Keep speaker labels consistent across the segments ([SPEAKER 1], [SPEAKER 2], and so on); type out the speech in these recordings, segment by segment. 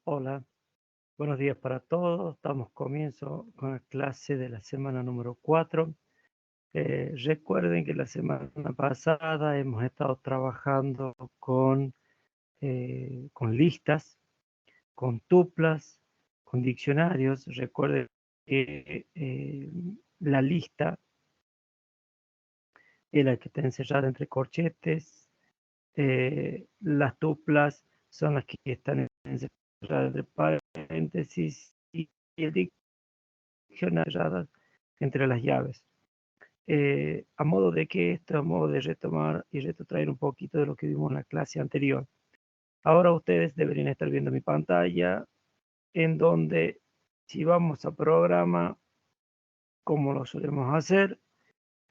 [SPEAKER 1] Hola, buenos días para todos. Damos comienzo con la clase de la semana número 4. Recuerden que la semana pasada hemos estado trabajando con listas, con tuplas, con diccionarios. Recuerden que la lista es la que está encerrada entre corchetes. Las tuplas son las que están encerradas entre paréntesis y el diccionario entre las llaves. A modo de que esto, a modo de retomar y retrotraer un poquito de lo que vimos en la clase anterior. Ahora ustedes deberían estar viendo mi pantalla, en donde si vamos a programa, como lo solemos hacer,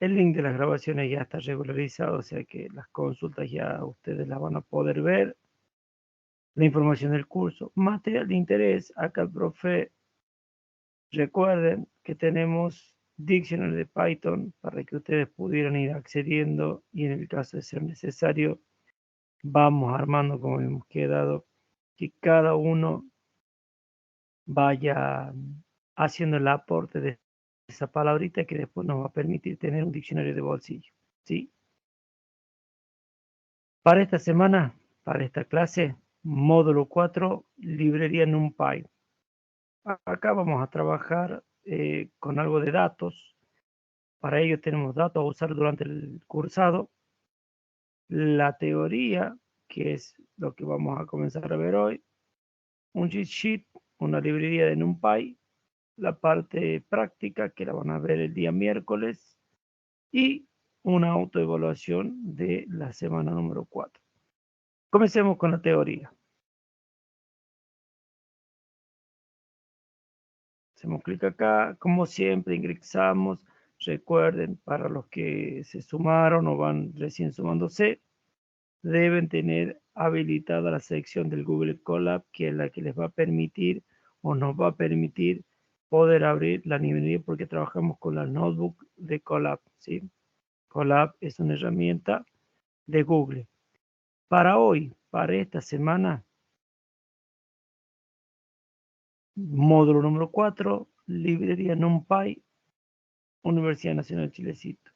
[SPEAKER 1] el link de las grabaciones ya está regularizado, o sea que las consultas ya ustedes las van a poder ver. La información del curso, material de interés, acá el profe. Recuerden que tenemos Dictionary de Python para que ustedes pudieran ir accediendo y en el caso de ser necesario, vamos armando como hemos quedado, que cada uno vaya haciendo el aporte de esa palabrita que después nos va a permitir tener un diccionario de bolsillo. ¿Sí? Para esta semana, para esta clase, módulo 4, librería NumPy. Acá vamos a trabajar con algo de datos. Para ello tenemos datos a usar durante el cursado. La teoría, que es lo que vamos a comenzar a ver hoy. Un cheat sheet, una librería de NumPy. La parte práctica, que la van a ver el día miércoles. Y una autoevaluación de la semana número 4. Comencemos con la teoría. Hacemos clic acá, como siempre ingresamos. Recuerden, para los que se sumaron o van recién sumándose, deben tener habilitada la sección del Google Colab, que es la que les va a permitir o nos va a permitir poder abrir la librería porque trabajamos con la notebook de Colab, ¿sí? Colab es una herramienta de Google. Para hoy, para esta semana, módulo número 4, librería NumPy, Universidad Nacional Chilecito.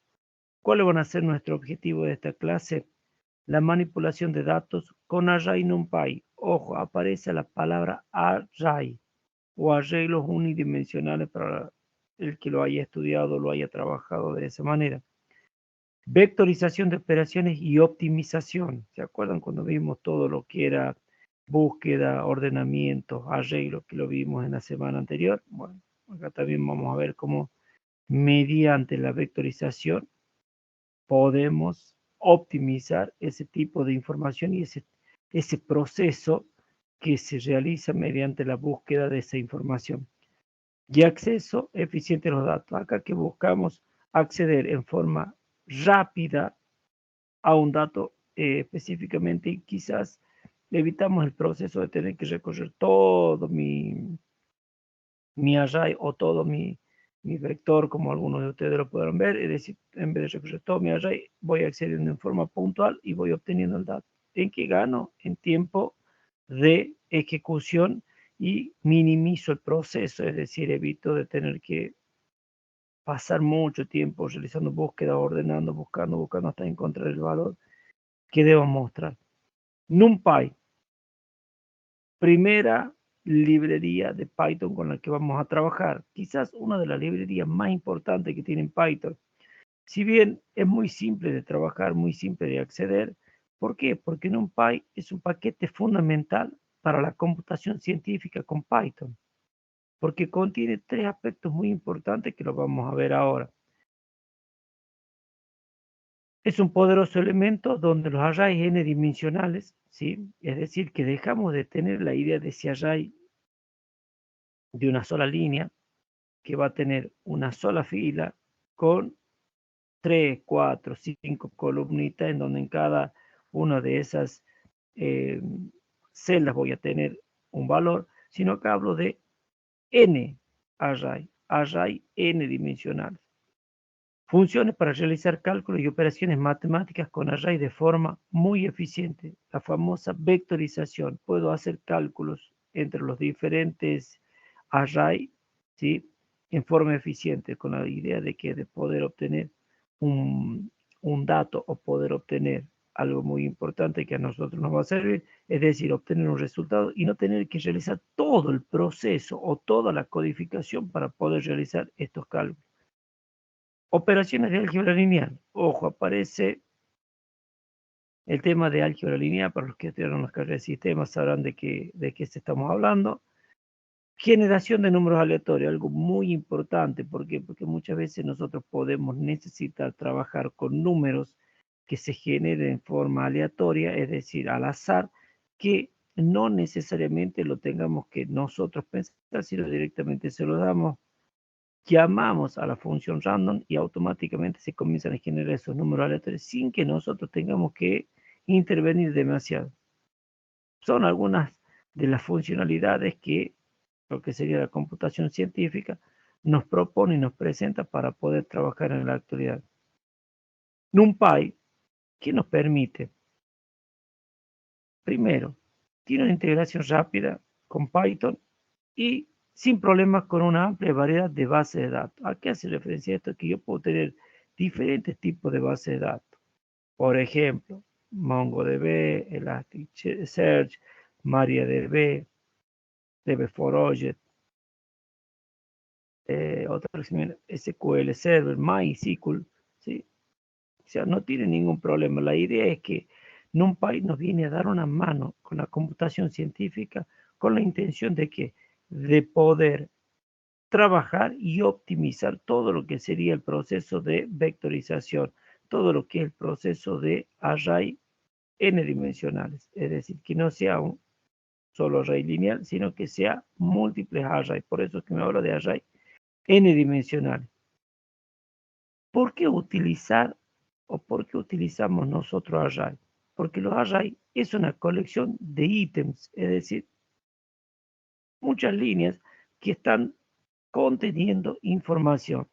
[SPEAKER 1] ¿Cuáles van a ser nuestro objetivo de esta clase? La manipulación de datos con array NumPy. Ojo, aparece la palabra array o arreglos unidimensionales para el que lo haya estudiado, lo haya trabajado de esa manera. Vectorización de operaciones y optimización. ¿Se acuerdan cuando vimos todo lo que era búsqueda, ordenamiento, arreglo, que lo vimos en la semana anterior? Bueno, acá también vamos a ver cómo mediante la vectorización podemos optimizar ese tipo de información y ese proceso que se realiza mediante la búsqueda de esa información. Y acceso eficiente a los datos. Acá que buscamos acceder en forma rápida a un dato específicamente y quizás evitamos el proceso de tener que recorrer todo mi array o todo mi vector, como algunos de ustedes lo podrán ver, es decir, en vez de recorrer todo mi array, voy accediendo en forma puntual y voy obteniendo el dato. ¿En qué gano? En tiempo de ejecución y minimizo el proceso, es decir, evito de tener que pasar mucho tiempo realizando búsqueda, ordenando, buscando hasta encontrar el valor que debo mostrar. NumPy, primera librería de Python con la que vamos a trabajar. Quizás una de las librerías más importantes que tiene Python. Si bien es muy simple de trabajar, muy simple de acceder, ¿por qué? Porque NumPy es un paquete fundamental para la computación científica con Python, porque contiene tres aspectos muy importantes que los vamos a ver ahora. Es un poderoso elemento donde los arrays n-dimensionales, ¿sí? Es decir, que dejamos de tener la idea de ese array de una sola línea, que va a tener una sola fila con 3, 4, 5 columnitas en donde en cada una de esas eh, celdas voy a tener un valor, sino que hablo de n array n dimensionales. Funciones para realizar cálculos y operaciones matemáticas con array de forma muy eficiente. La famosa vectorización. Puedo hacer cálculos entre los diferentes array, ¿sí? En forma eficiente, con la idea de que de poder obtener un dato o poder obtener algo muy importante que a nosotros nos va a servir, es decir, obtener un resultado y no tener que realizar todo el proceso o toda la codificación para poder realizar estos cálculos. Operaciones de álgebra lineal. Ojo, aparece el tema de álgebra lineal. Para los que estudiaron las carreras de sistemas sabrán de qué estamos hablando. Generación de números aleatorios, algo muy importante. ¿Por qué? Porque muchas veces nosotros podemos necesitar trabajar con números que se generen en forma aleatoria, es decir, al azar, que no necesariamente lo tengamos que nosotros pensar, sino directamente se lo damos, llamamos a la función random y automáticamente se comienzan a generar esos números aleatorios sin que nosotros tengamos que intervenir demasiado. Son algunas de las funcionalidades que lo que sería la computación científica nos propone y nos presenta para poder trabajar en la actualidad. NumPy, ¿qué nos permite? Primero, tiene una integración rápida con Python y sin problemas con una amplia variedad de bases de datos. ¿A qué hace referencia esto? Que yo puedo tener diferentes tipos de bases de datos. Por ejemplo, MongoDB, Elasticsearch, MariaDB, DB4Object, otra SQL Server, MySQL, ¿sí? O sea, no tiene ningún problema. La idea es que NumPy nos viene a dar una mano con la computación científica con la intención de que de poder trabajar y optimizar todo lo que sería el proceso de vectorización, todo lo que es el proceso de array n dimensionales, es decir, que no sea un solo array lineal, sino que sea múltiples arrays. Por eso es que me hablo de array n dimensionales. ¿Por qué utilizar o por qué utilizamos nosotros array? Porque los array es una colección de ítems, es decir, muchas líneas que están conteniendo información.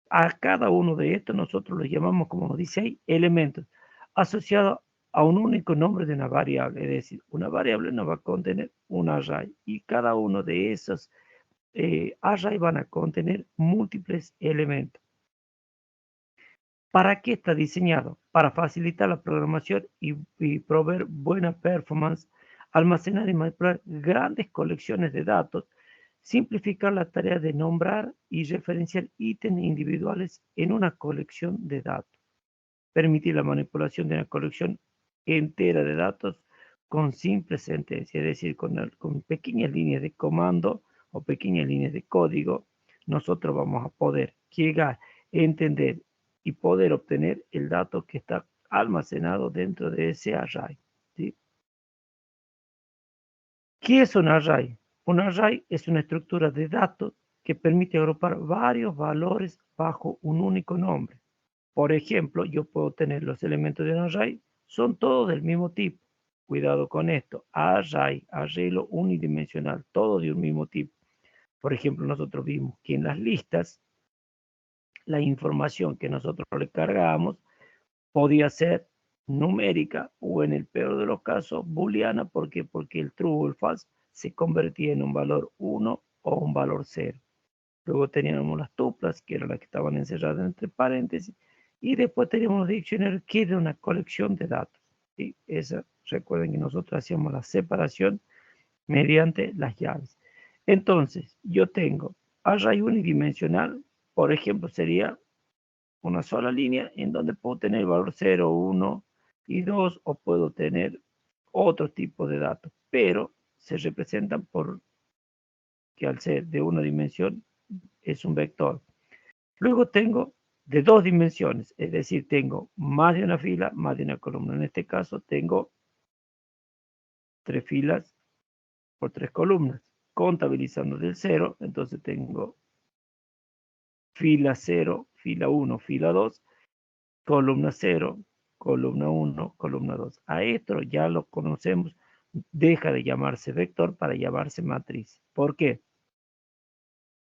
[SPEAKER 1] A cada uno de estos nosotros los llamamos, como dice ahí, elementos, asociados a un único nombre de una variable. Es decir, una variable nos va a contener un array y cada uno de esos array van a contener múltiples elementos. ¿Para qué está diseñado? Para facilitar la programación y proveer buena performance, almacenar y manipular grandes colecciones de datos, simplificar la tarea de nombrar y referenciar ítems individuales en una colección de datos, permitir la manipulación de una colección entera de datos con simple sentencia, es decir, con pequeñas líneas de comando o pequeñas líneas de código, nosotros vamos a poder llegar, entender y poder obtener el dato que está almacenado dentro de ese array, ¿sí? ¿Qué es un array? Un array es una estructura de datos que permite agrupar varios valores bajo un único nombre. Por ejemplo, yo puedo tener los elementos de un array, son todos del mismo tipo. Cuidado con esto, array, arreglo unidimensional, todo de un mismo tipo. Por ejemplo, nosotros vimos que en las listas, la información que nosotros le cargábamos podía ser numérica o en el peor de los casos booleana. ¿Por qué? Porque el true o el false se convertía en un valor 1 o un valor 0. Luego teníamos las tuplas, que eran las que estaban encerradas entre paréntesis, y después teníamos los diccionarios, que era una colección de datos. ¿Sí? Recuerden que nosotros hacíamos la separación mediante las llaves. Entonces, yo tengo array unidimensional, por ejemplo, sería una sola línea en donde puedo tener el valor 0, 1 y 2, o puedo tener otro tipo de datos, pero se representan por que al ser de una dimensión es un vector. Luego tengo de dos dimensiones, es decir, tengo más de una fila, más de una columna. En este caso tengo 3 filas por 3 columnas. Contabilizando del 0, entonces tengo fila 0, fila 1, fila 2, columna 0, columna 1, columna 2. A esto ya lo conocemos, deja de llamarse vector para llamarse matriz. ¿Por qué?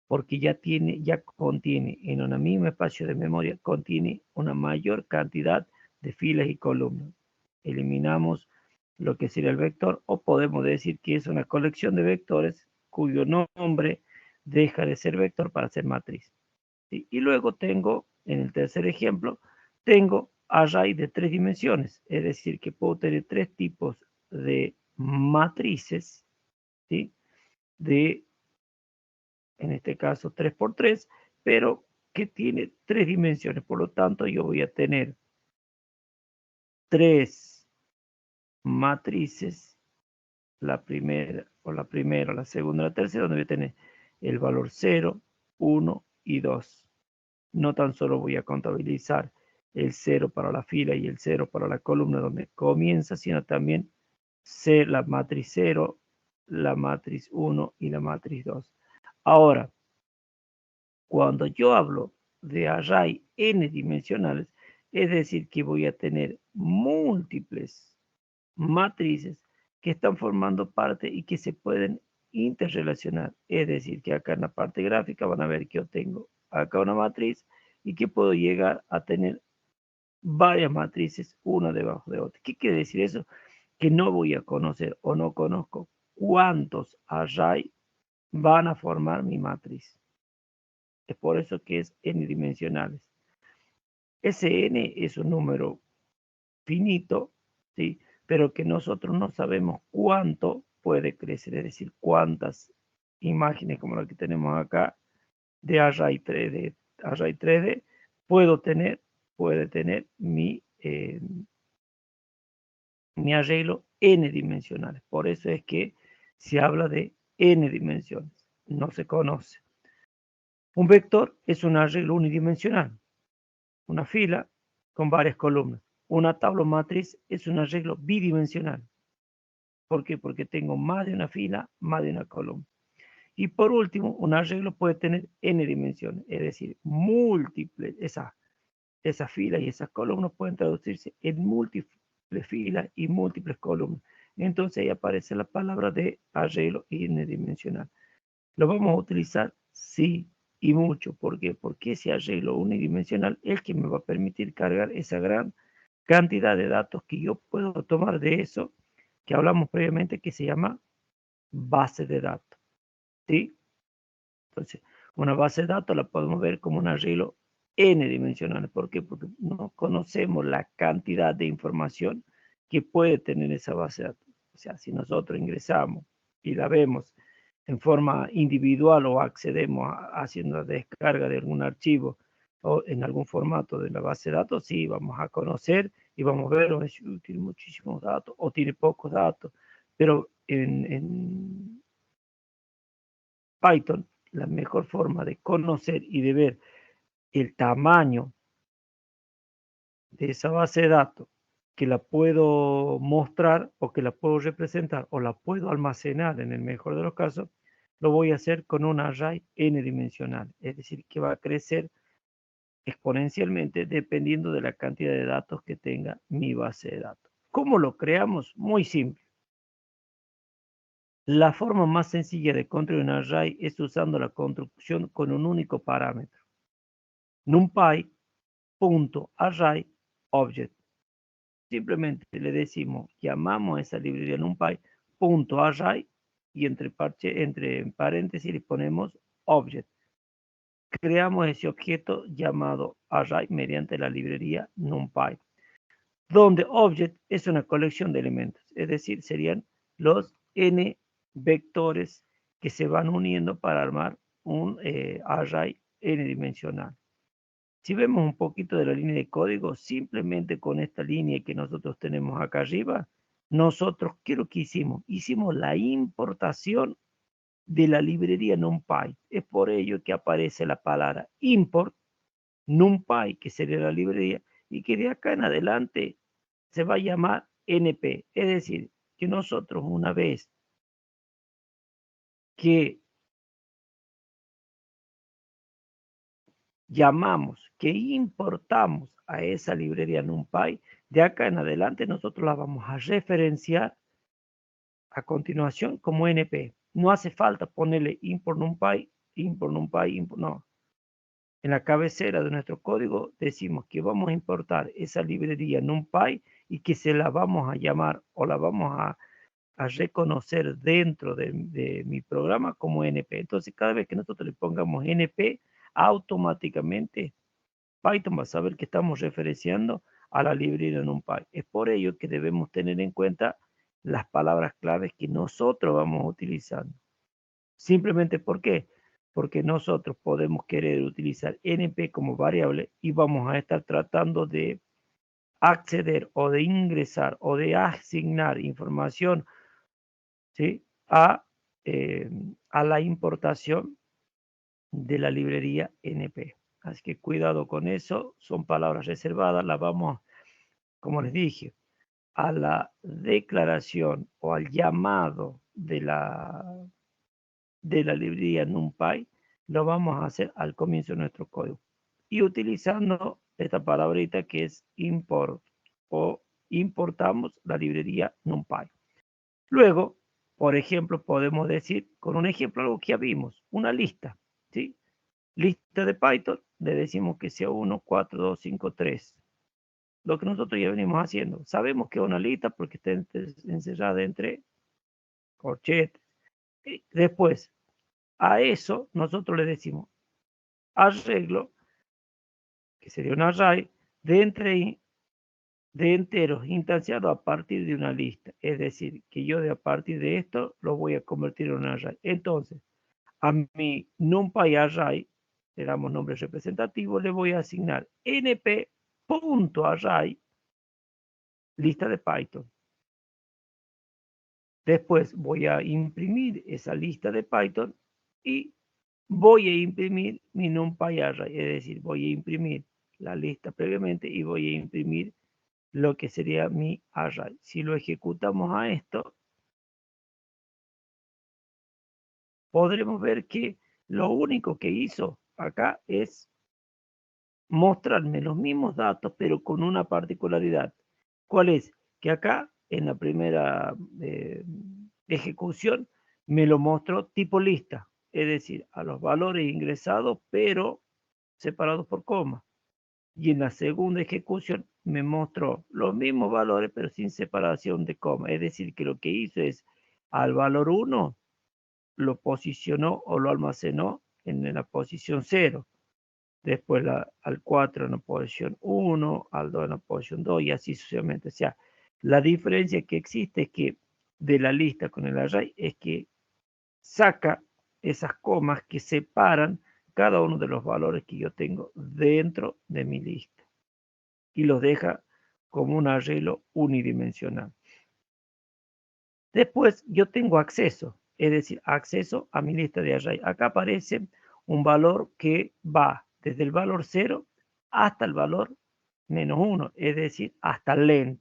[SPEAKER 1] Porque ya contiene en un mismo espacio de memoria, contiene una mayor cantidad de filas y columnas. Eliminamos lo que sería el vector, o podemos decir que es una colección de vectores cuyo nombre deja de ser vector para ser matriz. ¿Sí? Y luego tengo, en el tercer ejemplo, tengo array de 3 dimensiones, es decir, que puedo tener 3 tipos de matrices, ¿sí? De, en este caso, 3 por 3, pero que tiene 3 dimensiones. Por lo tanto, yo voy a tener 3 matrices, la primera, la segunda, la tercera, donde voy a tener el valor 0, 1 y 2. No tan solo voy a contabilizar el 0 para la fila y el 0 para la columna donde comienza, sino también ser la matriz 0, la matriz 1 y la matriz 2. Ahora, cuando yo hablo de array n dimensionales, es decir, que voy a tener múltiples matrices que están formando parte y que se pueden interrelacionar. Es decir, que acá en la parte gráfica van a ver que yo tengo acá una matriz y que puedo llegar a tener varias matrices una debajo de otra. ¿Qué quiere decir eso? Que no voy a conocer o no conozco cuántos array van a formar mi matriz. Es por eso que es n dimensionales. Ese n es un número finito, ¿sí? Pero que nosotros no sabemos cuánto puede crecer, es decir, cuántas imágenes como la que tenemos acá de array 3D puede tener mi arreglo n dimensionales. Por eso es que se habla de n dimensiones, no se conoce. Un vector es un arreglo unidimensional, una fila con varias columnas. Una tabla matriz es un arreglo bidimensional. ¿Por qué? Porque tengo más de una fila, más de una columna. Y por último, un arreglo puede tener n dimensiones, es decir, múltiples, esas filas y esas columnas pueden traducirse en múltiples filas y múltiples columnas. Entonces ahí aparece la palabra de arreglo n-dimensional. ¿Lo vamos a utilizar? Sí, y mucho. ¿Por qué? Porque ese arreglo unidimensional es el que me va a permitir cargar esa gran cantidad de datos que yo puedo tomar de eso que hablamos previamente, que se llama base de datos. ¿Sí? Entonces, una base de datos la podemos ver como un arreglo n-dimensional. ¿Por qué? Porque no conocemos la cantidad de información que puede tener esa base de datos. O sea, si nosotros ingresamos y la vemos en forma individual o accedemos haciendo la descarga de algún archivo o en algún formato de la base de datos, sí, vamos a conocer y vamos a ver, oh, tiene muchísimos datos o tiene pocos datos, pero en Python, la mejor forma de conocer y de ver el tamaño de esa base de datos, que la puedo mostrar o que la puedo representar o la puedo almacenar en el mejor de los casos, lo voy a hacer con un array n-dimensional, es decir, que va a crecer exponencialmente dependiendo de la cantidad de datos que tenga mi base de datos. ¿Cómo lo creamos? Muy simple. La forma más sencilla de construir un array es usando la construcción con un único parámetro. NumPy.array object. Simplemente le decimos, llamamos a esa librería NumPy.array y entre paréntesis le ponemos object. Creamos ese objeto llamado array mediante la librería NumPy, donde object es una colección de elementos, es decir, serían los n vectores que se van uniendo para armar un array n-dimensional. Si vemos un poquito de la línea de código, simplemente con esta línea que nosotros tenemos acá arriba, nosotros, ¿qué es lo que hicimos? Hicimos la importación de la librería NumPy. Es por ello que aparece la palabra import, NumPy, que sería la librería, y que de acá en adelante se va a llamar NP. Es decir, que nosotros una vez que llamamos, que importamos a esa librería NumPy, de acá en adelante nosotros la vamos a referenciar a continuación como NP. No hace falta ponerle import NumPy, no. En la cabecera de nuestro código decimos que vamos a importar esa librería NumPy y que se la vamos a llamar o la vamos a reconocer dentro de mi programa como NP. Entonces, cada vez que nosotros le pongamos NP, automáticamente Python va a saber que estamos referenciando a la librería NumPy. Es por ello que debemos tener en cuenta las palabras claves que nosotros vamos utilizando. Simplemente, ¿por qué? Porque nosotros podemos querer utilizar NP como variable y vamos a estar tratando de acceder o de ingresar o de asignar información, ¿sí? a la importación de la librería NP. Así que cuidado con eso, son palabras reservadas, las vamos, como les dije, a la declaración o al llamado de la librería NumPy, lo vamos a hacer al comienzo de nuestro código. Y utilizando esta palabrita que es import o importamos la librería NumPy. Luego, por ejemplo, podemos decir, con un ejemplo, algo que ya vimos, una lista, ¿sí? Lista de Python, le decimos que sea 1, 4, 2, 5, 3. Lo que nosotros ya venimos haciendo. Sabemos que es una lista porque está encerrada entre corchetes. Y después, a eso nosotros le decimos arreglo, que sería un array, de enteros instanciados a partir de una lista. Es decir, que yo a partir de esto lo voy a convertir en un array. Entonces, a mi NumPy array, le damos nombre representativo, le voy a asignar np.array, lista de Python. Después voy a imprimir esa lista de Python y voy a imprimir mi NumPy array, es decir, voy a imprimir la lista previamente y voy a imprimir lo que sería mi array. Si lo ejecutamos a esto, podremos ver que lo único que hizo acá es mostrarme los mismos datos, pero con una particularidad. ¿Cuál es? Que acá, en la primera ejecución, me lo mostró tipo lista, es decir, a los valores ingresados, pero separados por coma. Y en la segunda ejecución me mostró los mismos valores, pero sin separación de coma. Es decir, que lo que hizo es al valor 1 lo posicionó o lo almacenó en la posición 0. Después al 4 en la posición 1, al 2 en la posición 2 y así sucesivamente. O sea, la diferencia que existe es que de la lista con el array es que saca esas comas que separan cada uno de los valores que yo tengo dentro de mi lista y los deja como un arreglo unidimensional. Después yo tengo acceso, es decir, acceso a mi lista de array. Acá aparece un valor que va desde el valor 0 hasta el valor -1, es decir, hasta len.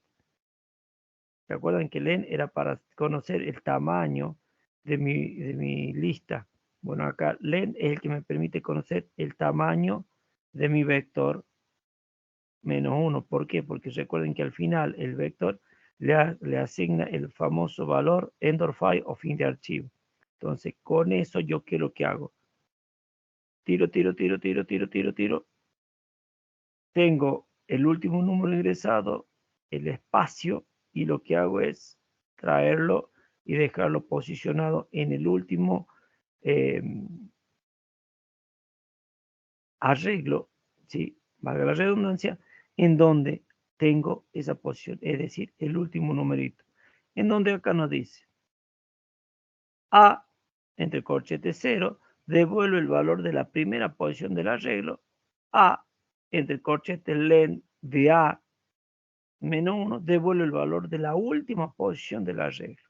[SPEAKER 1] ¿Se acuerdan que len era para conocer el tamaño de mi lista? Bueno, acá len es el que me permite conocer el tamaño de mi vector -1. ¿Por qué? Porque recuerden que al final el vector le asigna el famoso valor end of file o fin de archivo. Entonces, con eso yo qué es lo que hago. Tiro. Tengo el último número ingresado, el espacio, y lo que hago es traerlo y dejarlo posicionado en el último arreglo, ¿sí? Valga la redundancia, en donde tengo esa posición, es decir, el último numerito, en donde acá nos dice A, entre corchetes 0, devuelve el valor de la primera posición del arreglo, A, entre corchetes len de A -1, devuelve el valor de la última posición del arreglo.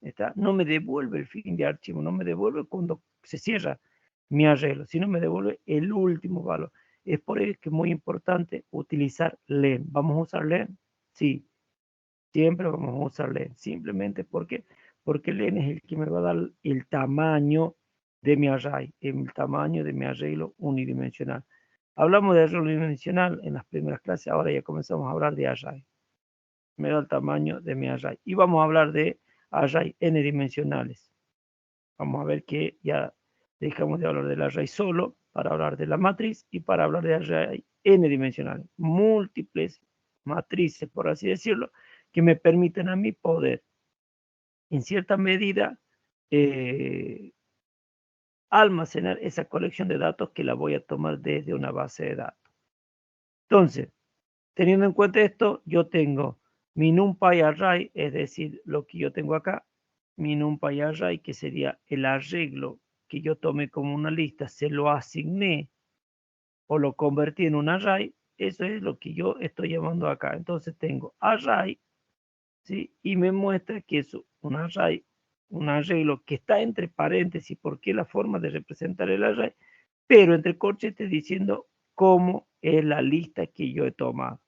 [SPEAKER 1] ¿Está? No me devuelve el fin de archivo, no me devuelve cuando se cierra mi arreglo, sino me devuelve el último valor. Es por ello que es muy importante utilizar len. ¿Vamos a usar len? Sí, siempre vamos a usar len. Simplemente porque len es el que me va a dar el tamaño de mi array, el tamaño de mi arreglo unidimensional. Hablamos de arreglo unidimensional en las primeras clases, ahora ya comenzamos a hablar de array. Me da el tamaño de mi array. Y vamos a hablar de array n dimensionales. Vamos a ver que ya dejamos de hablar del array solo para hablar de la matriz y para hablar de array n dimensionales, múltiples matrices, por así decirlo, que me permiten a mí poder, en cierta medida, almacenar esa colección de datos que la voy a tomar desde una base de datos. Entonces, teniendo en cuenta esto, yo tengo mi NumPy array, es decir, lo que yo tengo acá, mi NumPy array, que sería el arreglo que yo tomé como una lista, se lo asigné o lo convertí en un array, eso es lo que yo estoy llamando acá. Entonces tengo array, ¿sí? Y me muestra que es un array, un arreglo que está entre paréntesis, porque es la forma de representar el array, pero entre corchetes diciendo cómo es la lista que yo he tomado.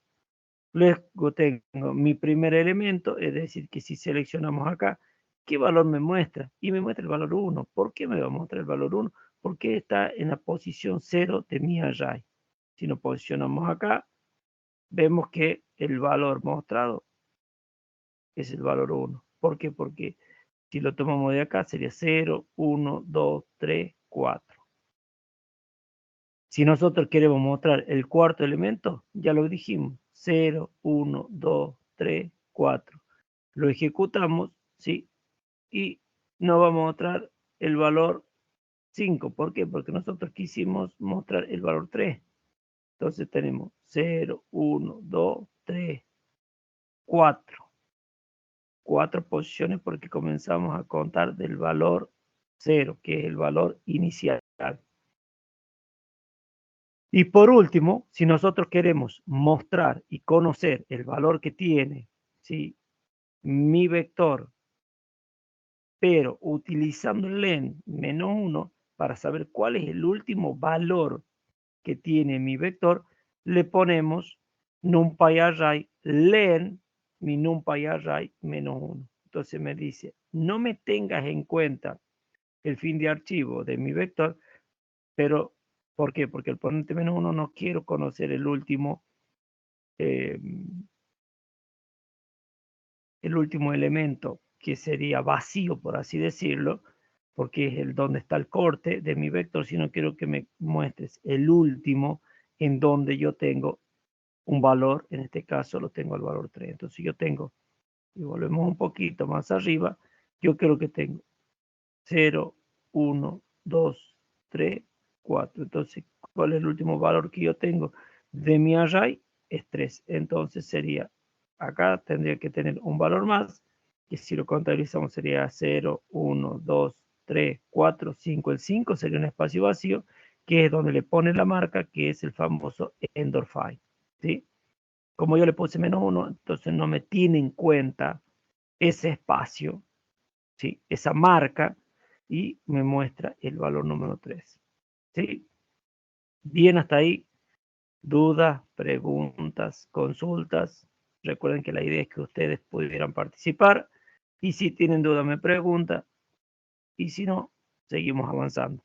[SPEAKER 1] Luego tengo mi primer elemento, es decir, que si seleccionamos acá, ¿qué valor me muestra? Y me muestra el valor 1. ¿Por qué me va a mostrar el valor 1? Porque está en la posición 0 de mi array. Si nos posicionamos acá, vemos que el valor mostrado es el valor 1. ¿Por qué? Porque si lo tomamos de acá sería 0, 1, 2, 3, 4. Si nosotros queremos mostrar el cuarto elemento, ya lo dijimos, 0, 1, 2, 3, 4. Lo ejecutamos, ¿sí? Y nos va a mostrar el valor 5. ¿Por qué? Porque nosotros quisimos mostrar el valor 3. Entonces tenemos 0, 1, 2, 3, 4. 4 posiciones porque comenzamos a contar del valor 0, que es el valor inicial. Y por último, si nosotros queremos mostrar y conocer el valor que tiene, ¿sí?, mi vector, pero utilizando el len -1 para saber cuál es el último valor que tiene mi vector, le ponemos numpy array len mi numpy array -1. Entonces me dice, no me tengas en cuenta el fin de archivo de mi vector, pero ¿por qué? Porque el ponente -1 no quiero conocer el último elemento, que sería vacío, por así decirlo, porque es el donde está el corte de mi vector, sino quiero que me muestres el último en donde yo tengo un valor, en este caso lo tengo al valor 3. Entonces yo tengo, y volvemos un poquito más arriba, yo creo que tengo 0, 1, 2, 3, 4. Entonces, ¿cuál es el último valor que yo tengo de mi array? Es 3. Entonces sería, acá tendría que tener un valor más, que si lo contabilizamos sería 0, 1, 2, 3, 4, 5. El 5 sería un espacio vacío, que es donde le pone la marca, que es el famoso Endorphy, ¿sí? Como yo le puse -1, entonces no me tiene en cuenta ese espacio, ¿sí?, esa marca, y me muestra el valor número 3. ¿Sí? Bien, hasta ahí. Dudas, preguntas, consultas. Recuerden que la idea es que ustedes pudieran participar. Y si tienen duda, me preguntan. Y si no, seguimos avanzando.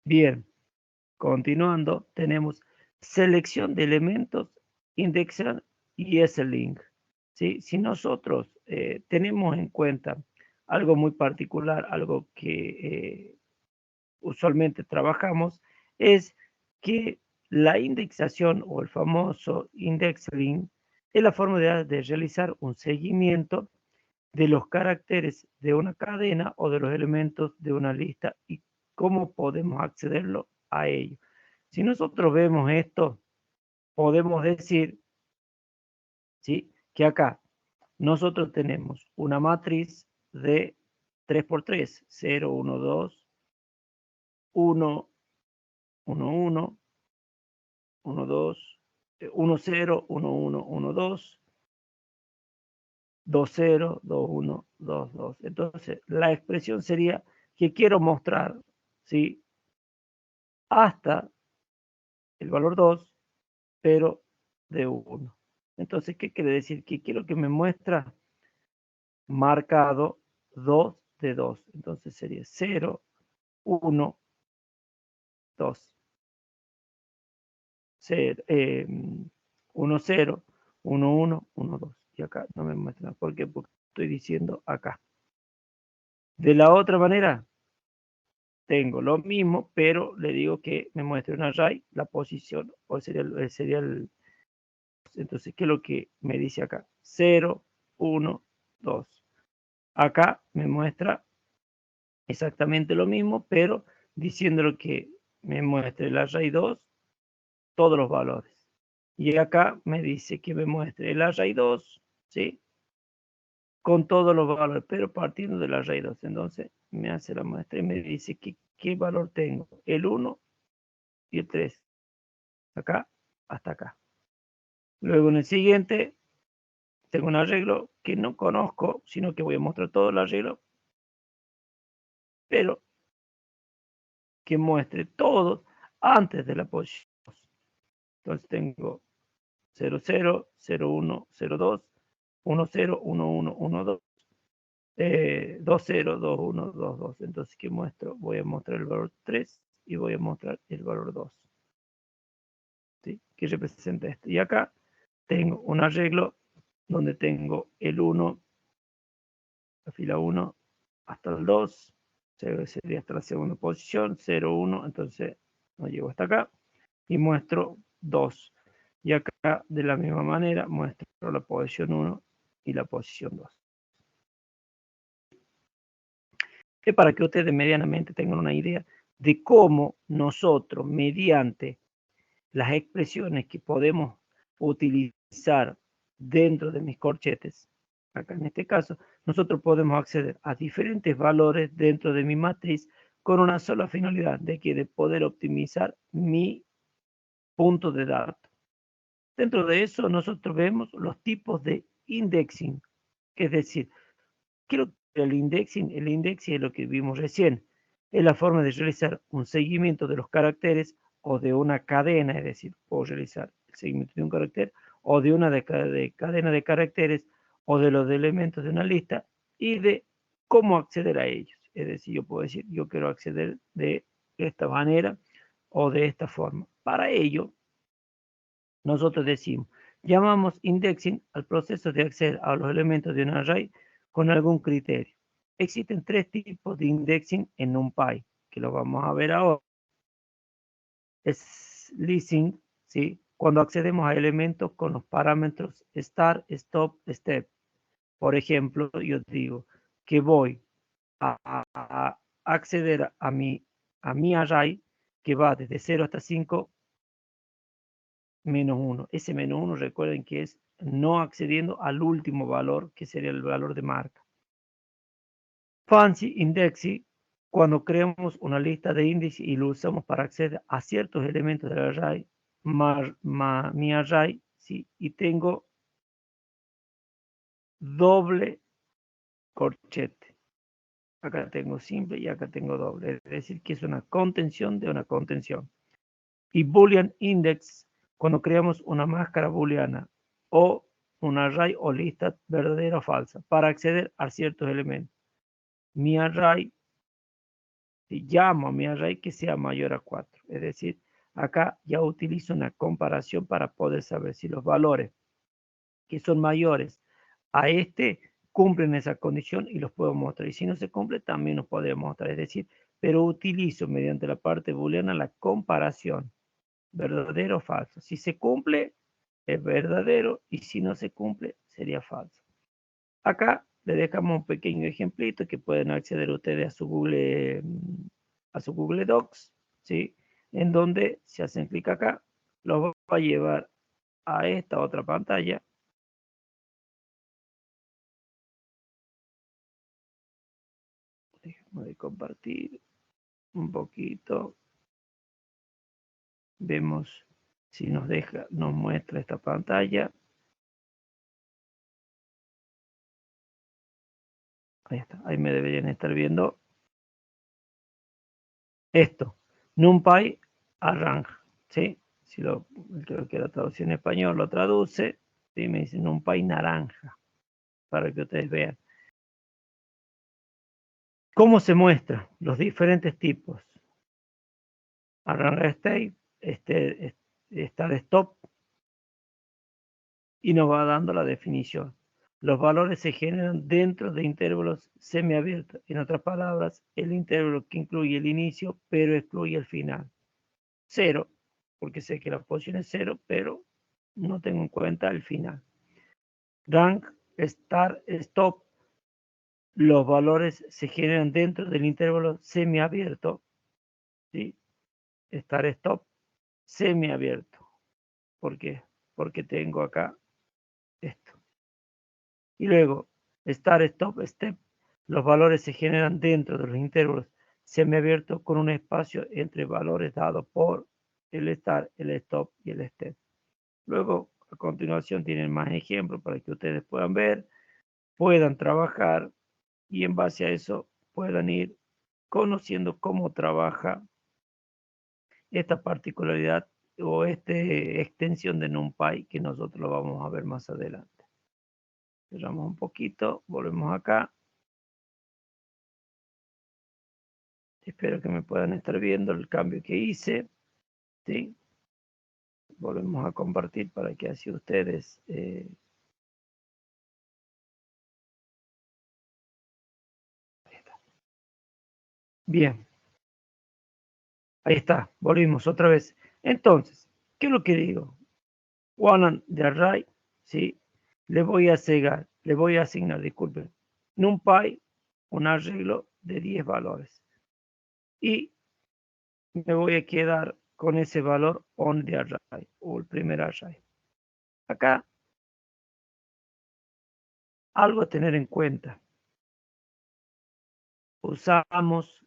[SPEAKER 1] Bien, continuando, tenemos selección de elementos, indexar y link. ¿Sí? Si nosotros tenemos en cuenta algo muy particular, algo que usualmente trabajamos, es que la indexación o el famoso indexing es la forma de realizar un seguimiento de los caracteres de una cadena o de los elementos de una lista y cómo podemos accederlo a ello. Si nosotros vemos esto, podemos decir, ¿sí?, que acá nosotros tenemos una matriz de 3x3, 0, 1, 2, 1, 1, 1, 1, 2, 1, 0, 1, 1, 1, 2, 2, 0, 2, 1, 2, 2. Entonces, la expresión sería que quiero mostrar, ¿sí?, hasta el valor 2, pero de 1. Entonces, ¿qué quiere decir? Que quiero que me muestra marcado 2 de 2. Entonces sería 0, 1, 2. 0, 1, 0, 1, 1, 1, 2. Y acá no me muestra. ¿Por qué? Porque estoy diciendo acá. De la otra manera, tengo lo mismo, pero le digo que me muestre un array, la posición, o sería entonces, ¿qué es lo que me dice acá? 0, 1, 2. Acá me muestra exactamente lo mismo, pero diciéndole que me muestre el array 2, todos los valores. Y acá me dice que me muestre el array 2, ¿sí? Con todos los valores, pero partiendo del array 2. Entonces me hace la muestra y me dice qué valor tengo. El 1 y el 3. Acá hasta acá. Luego en el siguiente tengo un arreglo que no conozco, sino que voy a mostrar todo el arreglo, pero que muestre todo antes de la posición. Entonces tengo 0, 0, 0, 1, 0, 2, 1, 0, 1, 1, 1, 2, 2, 0, 2, 1, 2, 2. Entonces, ¿qué muestro? Voy a mostrar el valor 3 y voy a mostrar el valor 2. ¿Sí? ¿Qué representa esto? Y acá tengo un arreglo donde tengo el 1, la fila 1 hasta el 2, sería hasta la segunda posición, 0, 1, entonces no llego hasta acá y muestro 2. Y acá de la misma manera muestro la posición 1 y la posición 2. Es para que ustedes medianamente tengan una idea de cómo nosotros, mediante las expresiones que podemos utilizar dentro de mis corchetes, acá en este caso, nosotros podemos acceder a diferentes valores dentro de mi matriz con una sola finalidad, de poder optimizar mi punto de datos. Dentro de eso, nosotros vemos los tipos de indexing, es decir, quiero el indexing es lo que vimos recién, es la forma de realizar un seguimiento de los caracteres o de una cadena, es decir, puedo realizar el seguimiento de un carácter o de una cadena de caracteres o de los elementos de una lista y de cómo acceder a ellos. Es decir, yo puedo decir, yo quiero acceder de esta manera o de esta forma. Para ello, nosotros decimos, llamamos indexing al proceso de acceder a los elementos de un array con algún criterio. Existen tres tipos de indexing en NumPy, que lo vamos a ver ahora. Es slicing, ¿sí? Cuando accedemos a elementos con los parámetros start, stop, step. Por ejemplo, yo digo que voy a acceder a mi array que va desde 0 hasta 5 menos 1. Ese menos 1 recuerden que es no accediendo al último valor, que sería el valor de marca. Fancy indexing, cuando creamos una lista de índices y lo usamos para acceder a ciertos elementos del array, mi array, ¿sí? Y tengo doble corchete. Acá tengo simple y acá tengo doble. Es decir, que es una contención de una contención. Y Boolean index, cuando creamos una máscara booleana o un array o lista verdadera o falsa para acceder a ciertos elementos. Mi array, llamo a mi array que sea mayor a 4. Es decir, acá ya utilizo una comparación para poder saber si los valores que son mayores a este cumplen esa condición y los puedo mostrar. Y si no se cumple, también los podemos mostrar. Es decir, pero utilizo mediante la parte booleana la comparación. Verdadero o falso. Si se cumple, es verdadero y si no se cumple, sería falso. Acá le dejamos un pequeño ejemplito que pueden acceder ustedes a su Google Docs, ¿sí? En donde si hacen clic acá, los va a llevar a esta otra pantalla. Déjame compartir un poquito. Vemos si nos muestra esta pantalla. Ahí está, ahí me deberían estar viendo esto. NumPy arranca, ¿sí? Si creo que la traducción en español lo traduce, ¿sí? Me dice NumPy naranja, para que ustedes vean. ¿Cómo se muestra? Los diferentes tipos. Arranca state, está de stop, y nos va dando la definición. Los valores se generan dentro de intervalos semiabiertos. En otras palabras, el intervalo que incluye el inicio, pero excluye el final. 0, porque sé que la posición es 0, pero no tengo en cuenta el final. Rank, start, stop. Los valores se generan dentro del intervalo semiabierto. ¿Sí? Start, stop, semiabierto. ¿Por qué? Porque tengo acá esto. Y luego, start, stop, step. Los valores se generan dentro de los intervalos semiabiertos con un espacio entre valores dados por el start, el stop y el step. Luego, a continuación, tienen más ejemplos para que ustedes puedan ver, puedan trabajar y en base a eso puedan ir conociendo cómo trabaja esta particularidad o esta extensión de NumPy que nosotros lo vamos a ver más adelante. Cerramos un poquito, volvemos acá. Espero que me puedan estar viendo el cambio que hice. ¿Sí? Volvemos a compartir para que así ustedes... Bien, ahí está, volvimos otra vez. Entonces, ¿qué es lo que digo? One de array, ¿sí? Le voy a asignar, disculpen, NumPy, un arreglo de 10 valores. Y me voy a quedar con ese valor on the array, o el primer array. Acá, algo a tener en cuenta. Usamos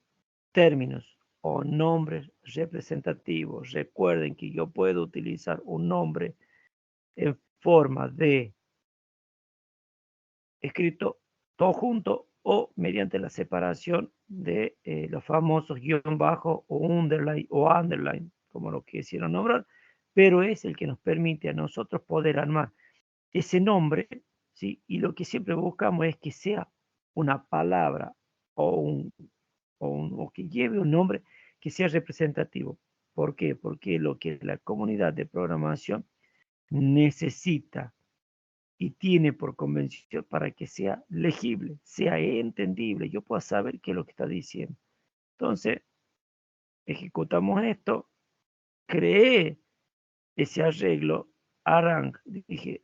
[SPEAKER 1] términos o nombres representativos. Recuerden que yo puedo utilizar un nombre en forma de escrito todo junto o mediante la separación de los famosos guión bajo o underline, como lo quisieron nombrar, pero es el que nos permite a nosotros poder armar ese nombre, ¿sí? Y lo que siempre buscamos es que sea una palabra o, o que lleve un nombre que sea representativo. ¿Por qué? Porque lo que la comunidad de programación necesita y tiene por convención para que sea legible, sea entendible, yo pueda saber qué es lo que está diciendo. Entonces, ejecutamos esto, creé ese arreglo, arranc, dije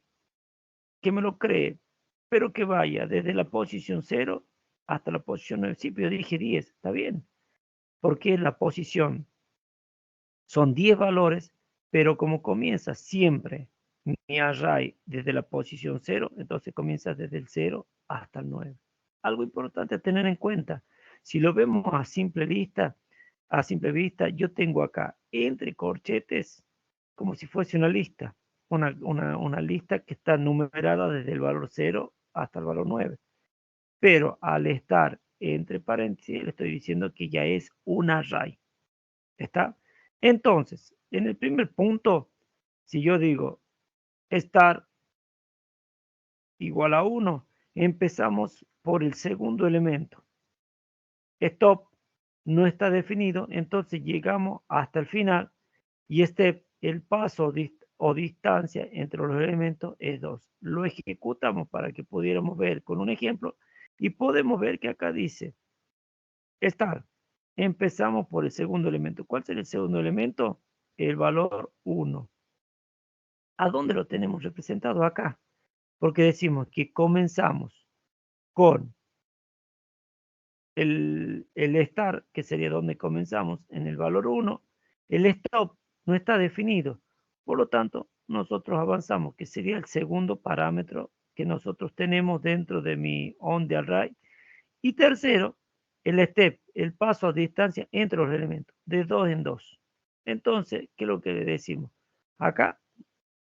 [SPEAKER 1] que me lo cree, pero que vaya desde la posición 0 hasta la posición 9. Sí, pero yo dije 10, está bien, porque la posición son 10 valores, pero como comienza siempre mi array desde la posición 0, entonces comienza desde el 0 hasta el 9. Algo importante a tener en cuenta, si lo vemos a simple vista, yo tengo acá entre corchetes como si fuese una lista, una lista que está numerada desde el valor 0 hasta el valor 9. Pero al estar entre paréntesis, le estoy diciendo que ya es un array. ¿Está? Entonces, en el primer punto, si yo digo estar igual a 1, empezamos por el segundo elemento. Stop no está definido, entonces llegamos hasta el final y el paso o distancia entre los elementos es 2. Lo ejecutamos para que pudiéramos ver con un ejemplo y podemos ver que acá dice estar. Empezamos por el segundo elemento. ¿Cuál será el segundo elemento? El valor 1. ¿A dónde lo tenemos representado? Acá. Porque decimos que comenzamos con el start, que sería donde comenzamos, en el valor 1. El stop no está definido. Por lo tanto, nosotros avanzamos, que sería el segundo parámetro que nosotros tenemos dentro de mi on the array. Y tercero, el step, el paso a distancia entre los elementos, de 2 en 2. Entonces, ¿qué es lo que le decimos? Acá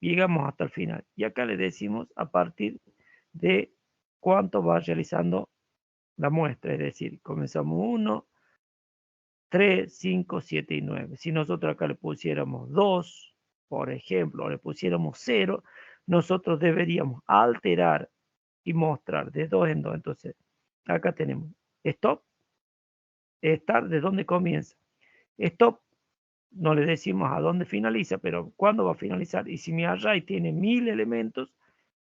[SPEAKER 1] llegamos hasta el final. Y acá le decimos a partir de cuánto va realizando la muestra. Es decir, comenzamos 1, 3, 5, 7 y 9. Si nosotros acá le pusiéramos 2, por ejemplo, o le pusiéramos 0, nosotros deberíamos alterar y mostrar de 2 en 2. Entonces, acá tenemos stop, start, de dónde comienza. Stop, no le decimos a dónde finaliza, pero cuándo va a finalizar. Y si mi array tiene 1000 elementos,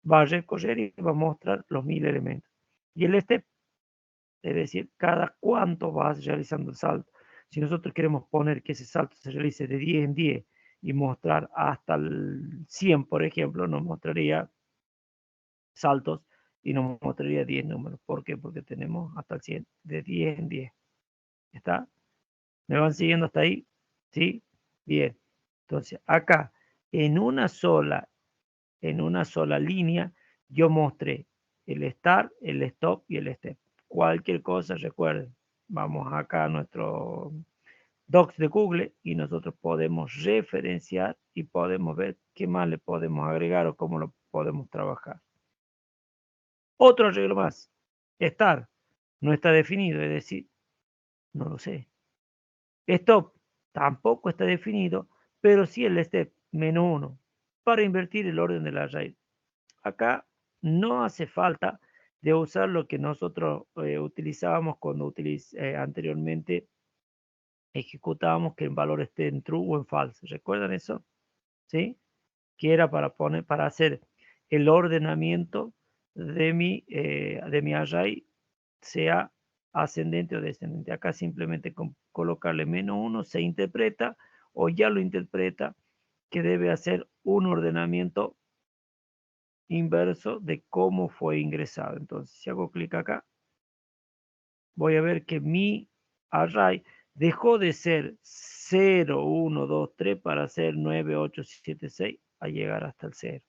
[SPEAKER 1] va a recorrer y va a mostrar los 1000 elementos. Y el step, es decir, cada cuánto vas realizando el salto. Si nosotros queremos poner que ese salto se realice de 10 en 10 y mostrar hasta el 100, por ejemplo, nos mostraría saltos y nos mostraría 10 números. ¿Por qué? Porque tenemos hasta el 100, de 10 en 10. ¿Está? ¿Me van siguiendo hasta ahí? ¿Sí? Bien. Entonces, acá, en una sola línea, yo mostré el start, el stop y el step. Cualquier cosa, recuerden, vamos acá a nuestro Docs de Google y nosotros podemos referenciar y podemos ver qué más le podemos agregar o cómo lo podemos trabajar. Otro arreglo más. Start no está definido, es decir, no lo sé. Stop tampoco está definido, pero sí el step -1 para invertir el orden del array. Acá no hace falta de usar lo que nosotros utilizábamos cuando anteriormente ejecutábamos que el valor esté en true o en false. ¿Recuerdan eso? ¿Sí? Que era para hacer el ordenamiento de mi array, sea ascendente o descendente. Acá simplemente con colocarle -1 se interpreta o ya lo interpreta que debe hacer un ordenamiento inverso de cómo fue ingresado. Entonces, si hago clic acá, voy a ver que mi array dejó de ser 0, 1, 2, 3 para ser 9, 8, 7, 6 a llegar hasta el 0.